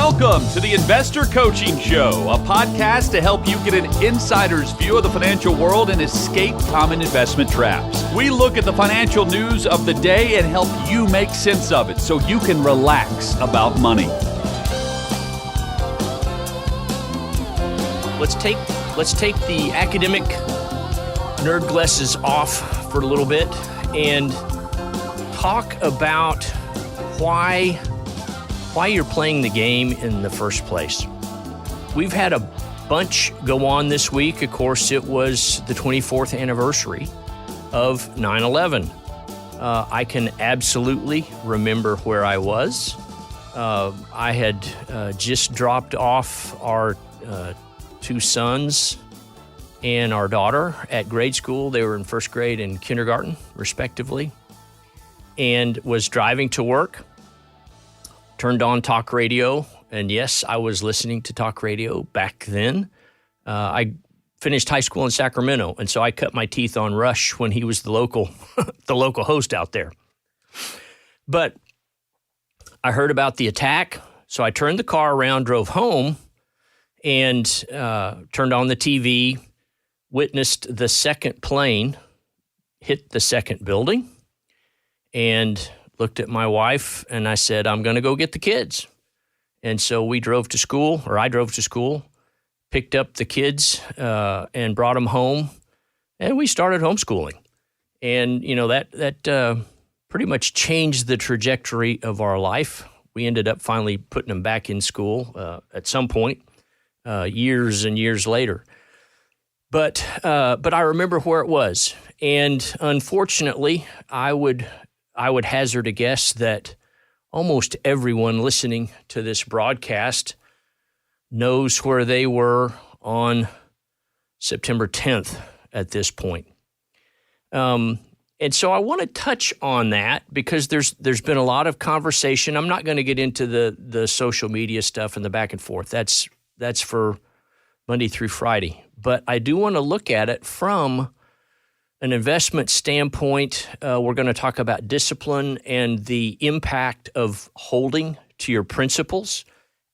Welcome to the Investor Coaching Show, a podcast to help you get an insider's view of the financial world and escape common investment traps. We look at the financial news of the day and help you make sense of it so you can relax about money. Let's take the academic nerd glasses off for a little bit and talk about why you're playing the game in the first place. We've had a bunch go on this week. Of course, it was the 24th anniversary of 9/11. I can absolutely remember where I was. I had just dropped off our two sons and our daughter at grade school. They were in first grade and kindergarten, respectively, and was driving to work. Turned on talk radio, and yes, I was listening to talk radio back then. I finished high school in Sacramento, and so I cut my teeth on Rush when he was the local host out there. But I heard about the attack, so I turned the car around, drove home, and turned on the TV, witnessed the second plane hit the second building, and looked at my wife, and I said, I'm going to go get the kids. And so I drove to school, picked up the kids, and brought them home, and we started homeschooling. And, that pretty much changed the trajectory of our life. We ended up finally putting them back in school at some point, years and years later. But I remember where it was. And unfortunately, I would hazard a guess that almost everyone listening to this broadcast knows where they were on September 10th at this point. And so I want to touch on that because there's been a lot of conversation. I'm not going to get into the social media stuff and the back and forth. That's for Monday through Friday. But I do want to look at it from an investment standpoint. We're going to talk about discipline and the impact of holding to your principles,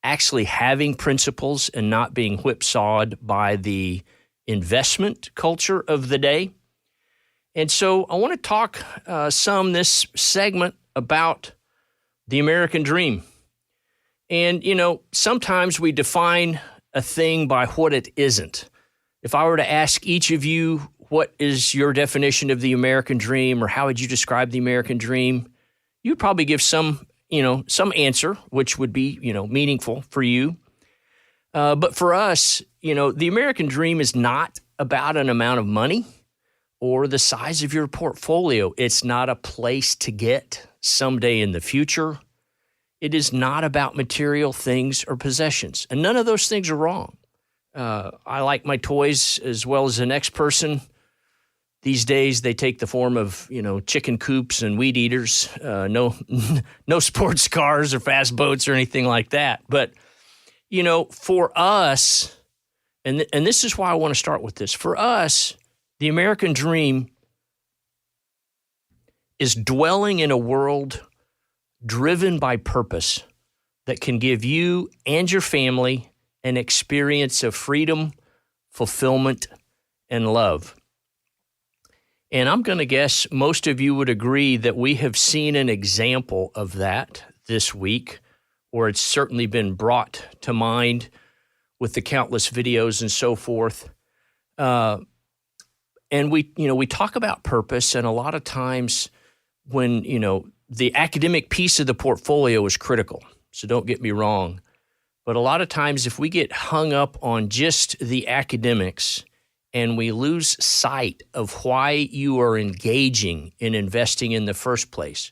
actually having principles and not being whipsawed by the investment culture of the day. And so I want to talk this segment about the American dream. And, sometimes we define a thing by what it isn't. If I were to ask each of you, what is your definition of the American dream, or how would you describe the American dream? You'd probably give some answer, which would be, meaningful for you. But for us, the American dream is not about an amount of money or the size of your portfolio. It's not a place to get someday in the future. It is not about material things or possessions. And none of those things are wrong. I like my toys as well as the next person. These days, they take the form of, chicken coops and weed eaters, no sports cars or fast boats or anything like that. But, for us, and this is why I want to start with this. For us, the American dream is dwelling in a world driven by purpose that can give you and your family an experience of freedom, fulfillment, and love. And I'm going to guess most of you would agree that we have seen an example of that this week, or it's certainly been brought to mind with the countless videos and so forth. And we talk about purpose, and a lot of times when, the academic piece of the portfolio is critical, so don't get me wrong. But a lot of times if we get hung up on just the academics and we lose sight of why you are engaging in investing in the first place,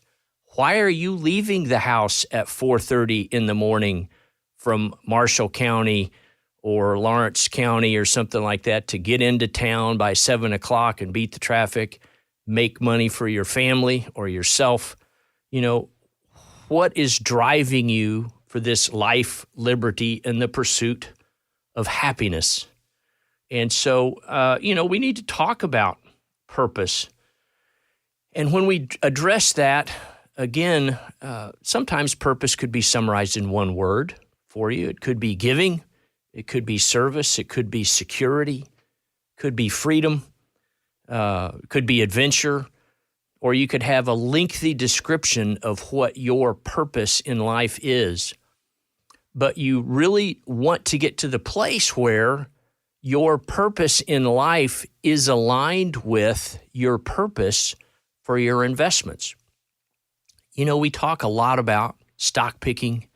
why are you leaving the house at 4:30 in the morning from Marshall County or Lawrence County or something like that to get into town by 7 o'clock and beat the traffic, make money for your family or yourself? What is driving you for this life, liberty, and the pursuit of happiness? And so, we need to talk about purpose. And when we address that, again, sometimes purpose could be summarized in one word. for you. It could be giving. It could be service. It could be security. It could be freedom. It could be adventure. Or you could have a lengthy description of what your purpose in life is. But you really want to get to the place where your purpose in life is aligned with your purpose for your investments. You know, we talk a lot about stock picking,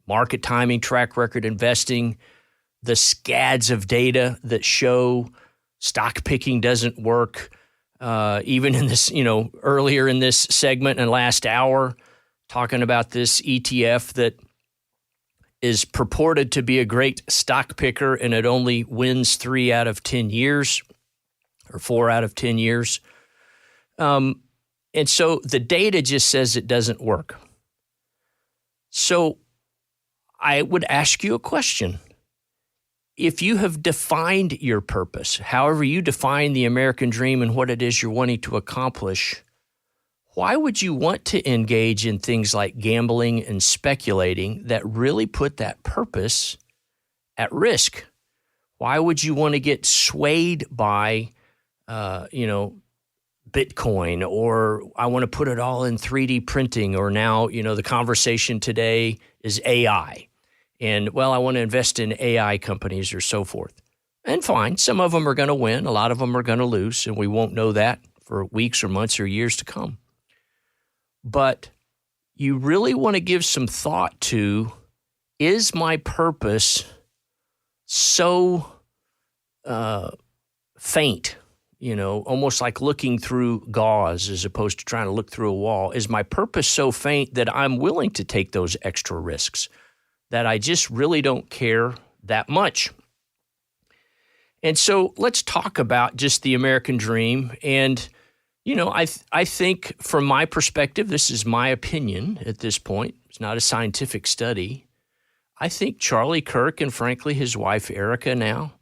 market timing, track record investing, the scads of data that show stock picking doesn't work. Even in this, earlier in this segment and last hour, talking about this ETF that is purported to be a great stock picker, and it only wins 3 out of 10 years or 4 out of 10 years. And so the data just says it doesn't work. So I would ask you a question. If you have defined your purpose, however you define the American dream and what it is you're wanting to accomplish, why would you want to engage in things like gambling and speculating that really put that purpose at risk? Why would you want to get swayed by, Bitcoin, or I want to put it all in 3D printing, or now, the conversation today is AI. And, I want to invest in AI companies or so forth. And fine, some of them are going to win. A lot of them are going to lose, and we won't know that for weeks or months or years to come. But you really want to give some thought to, is my purpose so faint, almost like looking through gauze as opposed to trying to look through a wall? Is my purpose so faint that I'm willing to take those extra risks, that I just really don't care that much? And so let's talk about just the American dream. And, I think from my perspective, this is my opinion at this point. It's not a scientific study. I think Charlie Kirk and, frankly, his wife Erica now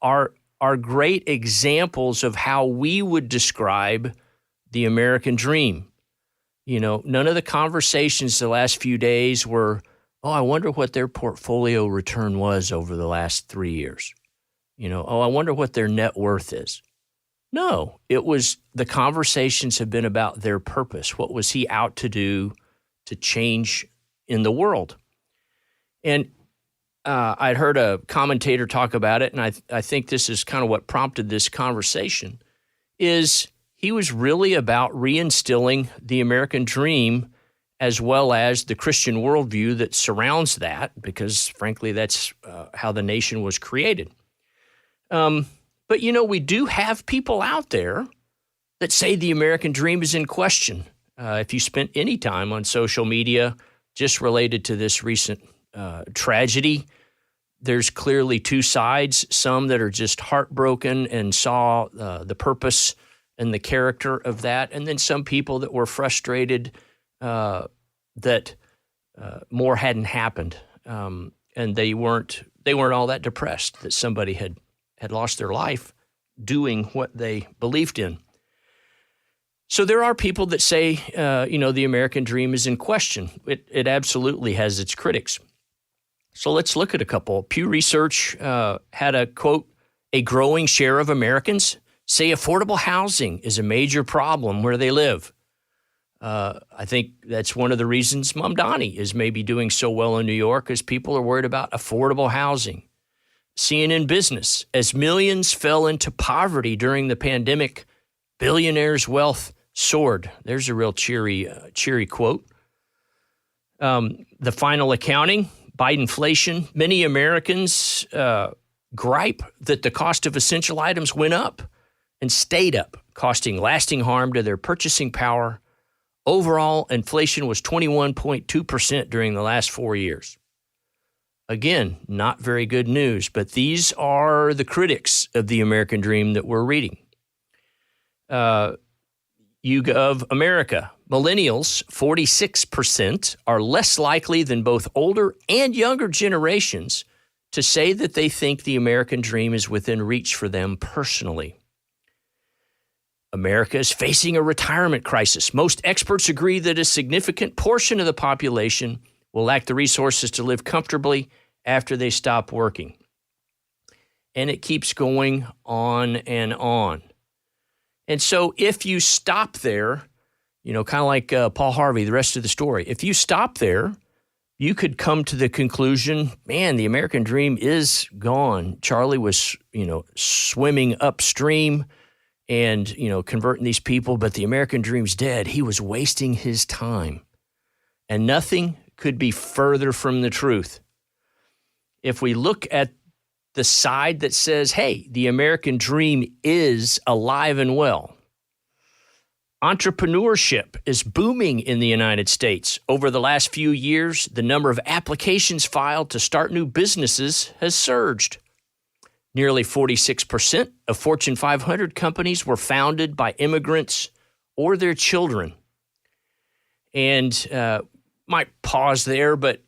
are great examples of how we would describe the American dream. None of the conversations the last few days were, I wonder what their portfolio return was over the last 3 years. I wonder what their net worth is. No, it was, the conversations have been about their purpose. What was he out to do to change in the world? And I'd heard a commentator talk about it, and I think this is kind of what prompted this conversation, is he was really about reinstilling the American dream as well as the Christian worldview that surrounds that, because, frankly, that's how the nation was created. But, we do have people out there that say the American dream is in question. If you spent any time on social media just related to this recent tragedy, there's clearly two sides, some that are just heartbroken and saw the purpose and the character of that, and then some people that were frustrated that more hadn't happened, and they weren't all that depressed that somebody had lost their life doing what they believed in. So there are people that say, the American dream is in question. It absolutely has its critics. So let's look at a couple. Pew Research had a quote, "A growing share of Americans say affordable housing is a major problem where they live." I think that's one of the reasons Mamdani is maybe doing so well in New York, is people are worried about affordable housing. CNN Business, as millions fell into poverty during the pandemic, billionaires' wealth soared. There's a real cheery quote. The final accounting, Bidenflation, many Americans gripe that the cost of essential items went up and stayed up, causing lasting harm to their purchasing power. Overall, inflation was 21.2% during the last 4 years. Again, not very good news, but these are the critics of the American dream that we're reading. YouGov America, millennials, 46%, are less likely than both older and younger generations to say that they think the American dream is within reach for them personally. America is facing a retirement crisis. Most experts agree that a significant portion of the population will lack the resources to live comfortably after they stop working. And it keeps going on and on. And so if you stop there, kind of like Paul Harvey, the rest of the story, if you stop there, you could come to the conclusion, man, the American dream is gone. Charlie was, swimming upstream and, converting these people, but the American dream's dead. He was wasting his time. And nothing could be further from the truth. If we look at the side that says, hey, the American dream is alive and well. Entrepreneurship is booming in the United States. Over the last few years, the number of applications filed to start new businesses has surged. Nearly 46% of Fortune 500 companies were founded by immigrants or their children. And might pause there, but,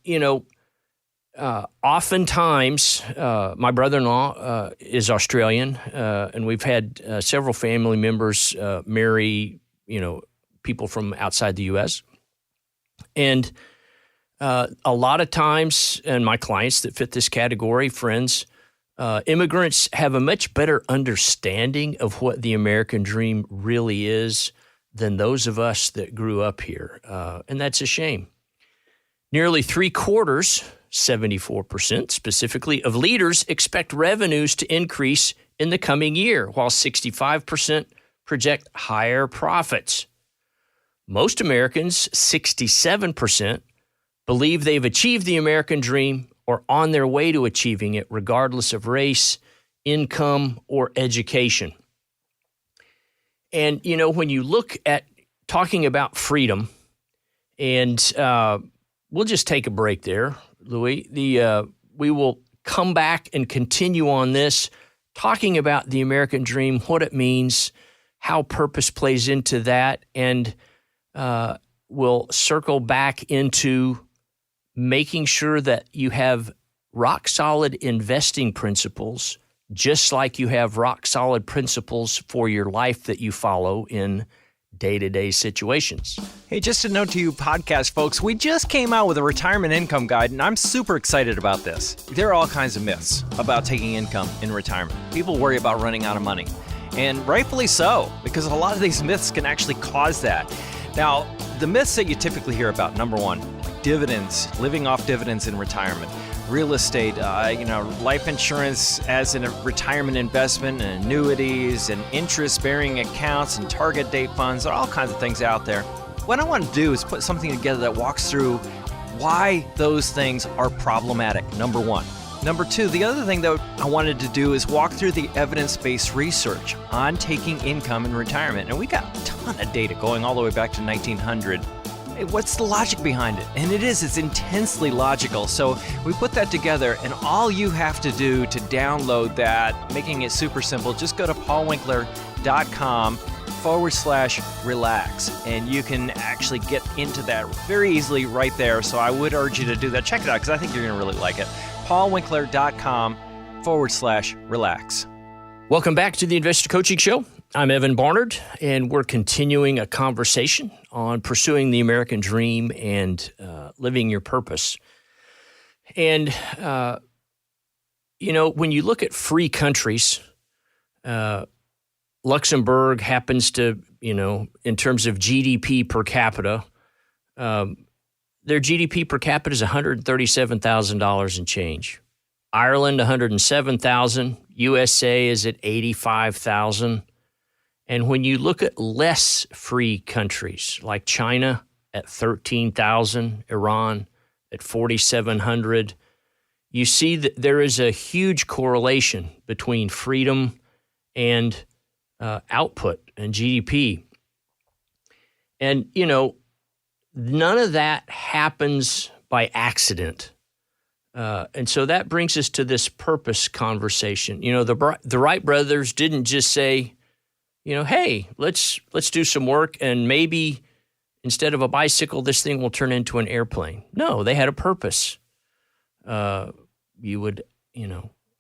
oftentimes, my brother-in-law is Australian, and we've had several family members marry, people from outside the U.S. And a lot of times, and my clients that fit this category, friends, immigrants have a much better understanding of what the American dream really is than those of us that grew up here, and that's a shame. Nearly 3/4, 74% specifically, of leaders expect revenues to increase in the coming year, while 65% project higher profits. Most Americans, 67%, believe they've achieved the American dream or on their way to achieving it, regardless of race, income, or education. And, when you look at talking about freedom, and we'll just take a break there, Louis. We will come back and continue on this, talking about the American dream, what it means, how purpose plays into that, and we'll circle back into making sure that you have rock-solid investing principles, just like you have rock-solid principles for your life that you follow in day-to-day situations. Hey, just a note to you podcast folks, we just came out with a retirement income guide, and I'm super excited about this. There are all kinds of myths about taking income in retirement. People worry about running out of money, and rightfully so, because a lot of these myths can actually cause that. Now, the myths that you typically hear about, number one, dividends, living off dividends in retirement, real estate, life insurance as a retirement investment, and annuities, and interest-bearing accounts, and target date funds. There are all kinds of things out there. What I want to do is put something together that walks through why those things are problematic, number one. Number two, the other thing that I wanted to do is walk through the evidence-based research on taking income in retirement. And we got a ton of data going all the way back to 1900. Hey, what's the logic behind it? And it's intensely logical. So we put that together, and all you have to do to download that, making it super simple, just go to paulwinkler.com/relax, and you can actually get into that very easily right there. So I would urge you to do that. Check it out, because I think you're going to really like it. paulwinkler.com/relax. Welcome back to the Investor Coaching Show. I'm Evan Barnard, and we're continuing a conversation on pursuing the American dream and living your purpose. And, when you look at free countries, Luxembourg happens to, in terms of GDP per capita, their GDP per capita is $137,000 and change. Ireland, $107,000. USA is at $85,000. And when you look at less free countries like China at $13,000, Iran at $4,700, you see that there is a huge correlation between freedom and output and GDP. And, none of that happens by accident. And so that brings us to this purpose conversation. The Wright brothers didn't just say, hey, let's do some work, and maybe instead of a bicycle, this thing will turn into an airplane. No, they had a purpose. I would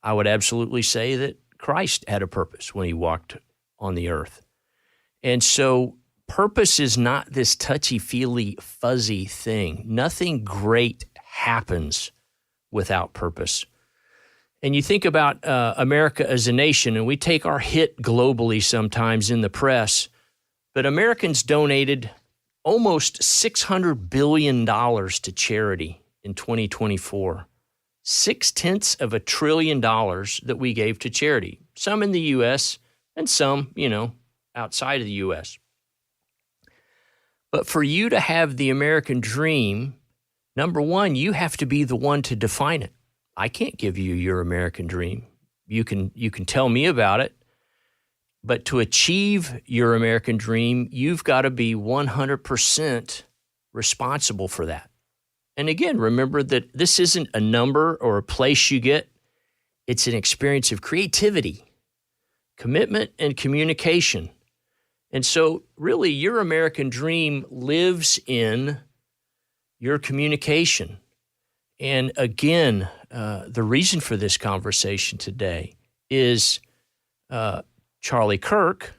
absolutely say that Christ had a purpose when he walked on the earth. And so purpose is not this touchy-feely, fuzzy thing. Nothing great happens without purpose. And you think about America as a nation, and we take our hit globally sometimes in the press, but Americans donated almost $600 billion to charity in 2024. 0.6 trillion that we gave to charity, some in the U.S. and some, outside of the U.S. But for you to have the American dream, number one, you have to be the one to define it. I can't give you your American dream. You can tell me about it, but to achieve your American dream, you've got to be 100% responsible for that. And again, remember that this isn't a number or a place you get. It's an experience of creativity, commitment, and communication. And so really your American dream lives in your communication. And again, the reason for this conversation today is Charlie Kirk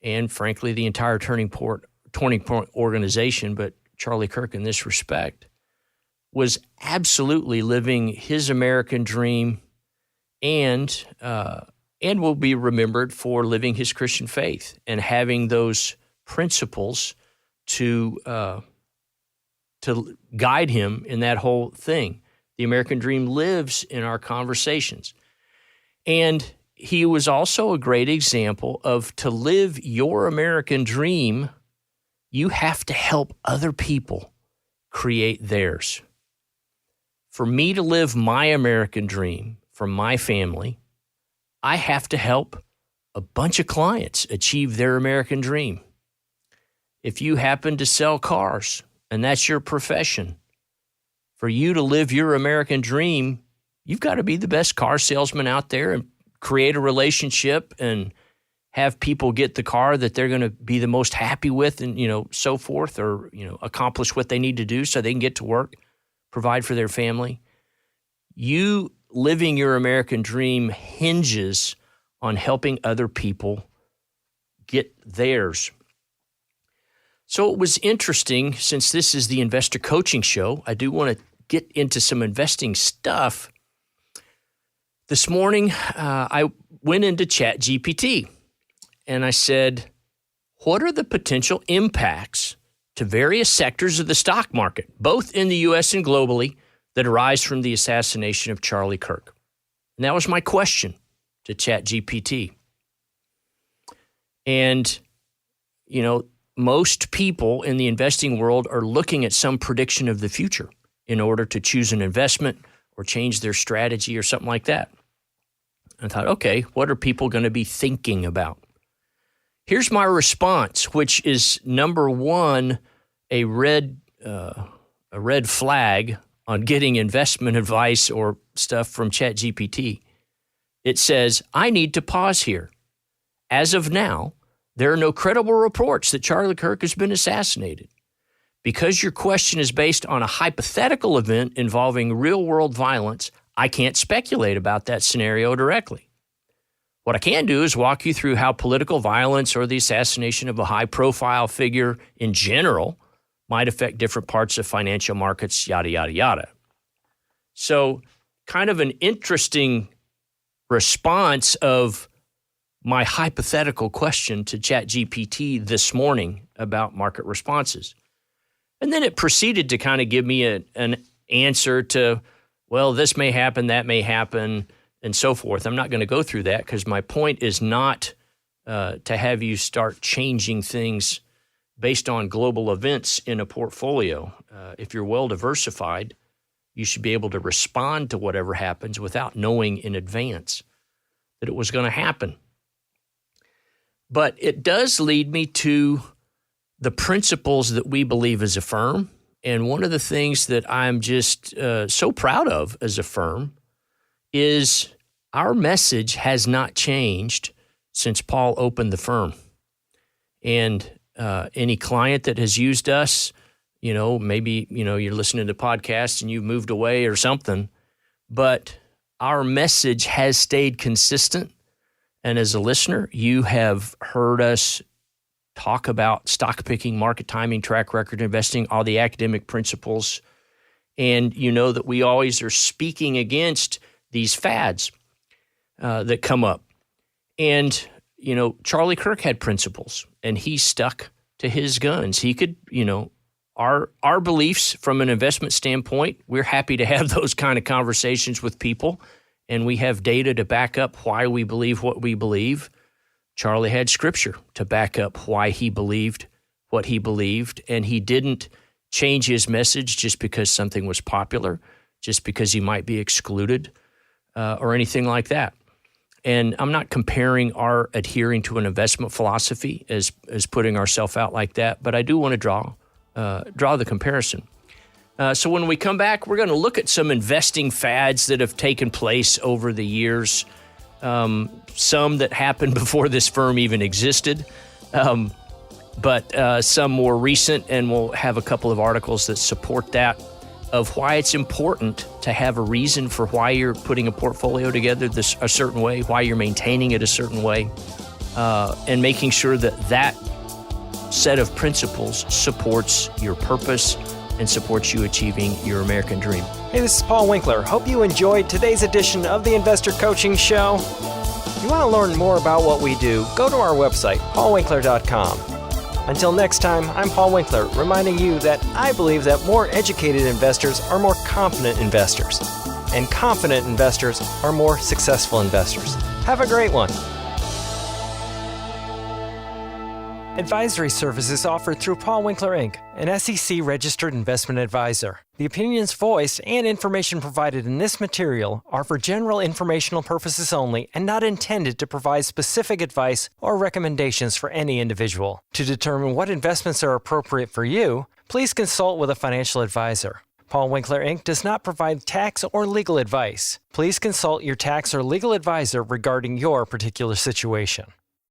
and frankly the entire Turning Point organization, but Charlie Kirk in this respect was absolutely living his American dream and will be remembered for living his Christian faith and having those principles to guide him in that whole thing. The American dream lives in our conversations. And he was also a great example of to live your American dream, you have to help other people create theirs. For me to live my American dream for my family, I have to help a bunch of clients achieve their American dream. If you happen to sell cars and that's your profession, for you to live your American dream, you've got to be the best car salesman out there and create a relationship and have people get the car that they're going to be the most happy with and, so forth, or, accomplish what they need to do so they can get to work, provide for their family. You living your American dream hinges on helping other people get theirs. So it was interesting, since this is the investor coaching show, I do want to get into some investing stuff. This morning, I went into ChatGPT and I said, what are the potential impacts to various sectors of the stock market, both in the U.S. and globally, that arise from the assassination of Charlie Kirk? And that was my question to ChatGPT. And, most people in the investing world are looking at some prediction of the future in order to choose an investment or change their strategy or something like that. I thought, okay, what are people going to be thinking about? Here's my response, which is number one, a red flag on getting investment advice or stuff from ChatGPT. It says, I need to pause here. As of now, there are no credible reports that Charlie Kirk has been assassinated. Because your question is based on a hypothetical event involving real-world violence, I can't speculate about that scenario directly. What I can do is walk you through how political violence or the assassination of a high-profile figure in general might affect different parts of financial markets, yada, yada, yada. So kind of an interesting response of my hypothetical question to ChatGPT this morning about market responses. And then it proceeded to kind of give me an answer to, well, this may happen, that may happen, and so forth. I'm not going to go through that because my point is not to have you start changing things based on global events in a portfolio. If you're well diversified, you should be able to respond to whatever happens without knowing in advance that it was going to happen. But it does lead me to the principles that we believe as a firm. And one of the things that I'm just so proud of as a firm is our message has not changed since Paul opened the firm. And any client that has used us, maybe, you're listening to podcasts and you've moved away or something, but our message has stayed consistent. And as a listener, you have heard us talk about stock picking, market timing, track record investing, all the academic principles. And you know that we always are speaking against these fads that come up. And, you know, Charlie Kirk had principles, and he stuck to his guns. He could, you know, our beliefs from an investment standpoint, we're happy to have those kind of conversations with people, and we have data to back up why we believe what we believe. Charlie had scripture to back up why he believed what he believed, and he didn't change his message just because something was popular, just because he might be excluded, or anything like that. And I'm not comparing our adhering to an investment philosophy as putting ourselves out like that, but I do want to draw the comparison. So when we come back, we're going to look at some investing fads that have taken place over the years, some that happened before this firm even existed, but some more recent, and we'll have a couple of articles that support that, of why it's important to have a reason for why you're putting a portfolio together a certain way, why you're maintaining it a certain way, and making sure that that set of principles supports your purpose and supports you achieving your American dream. Hey, this is Paul Winkler. Hope you enjoyed today's edition of the Investor Coaching Show. If you want to learn more about what we do, go to our website, paulwinkler.com. Until next time, I'm Paul Winkler, reminding you that I believe that more educated investors are more confident investors, and confident investors are more successful investors. Have a great one. Advisory services offered through Paul Winkler, Inc., an SEC-registered investment advisor. The opinions voiced and information provided in this material are for general informational purposes only and not intended to provide specific advice or recommendations for any individual. To determine what investments are appropriate for you, please consult with a financial advisor. Paul Winkler, Inc. does not provide tax or legal advice. Please consult your tax or legal advisor regarding your particular situation.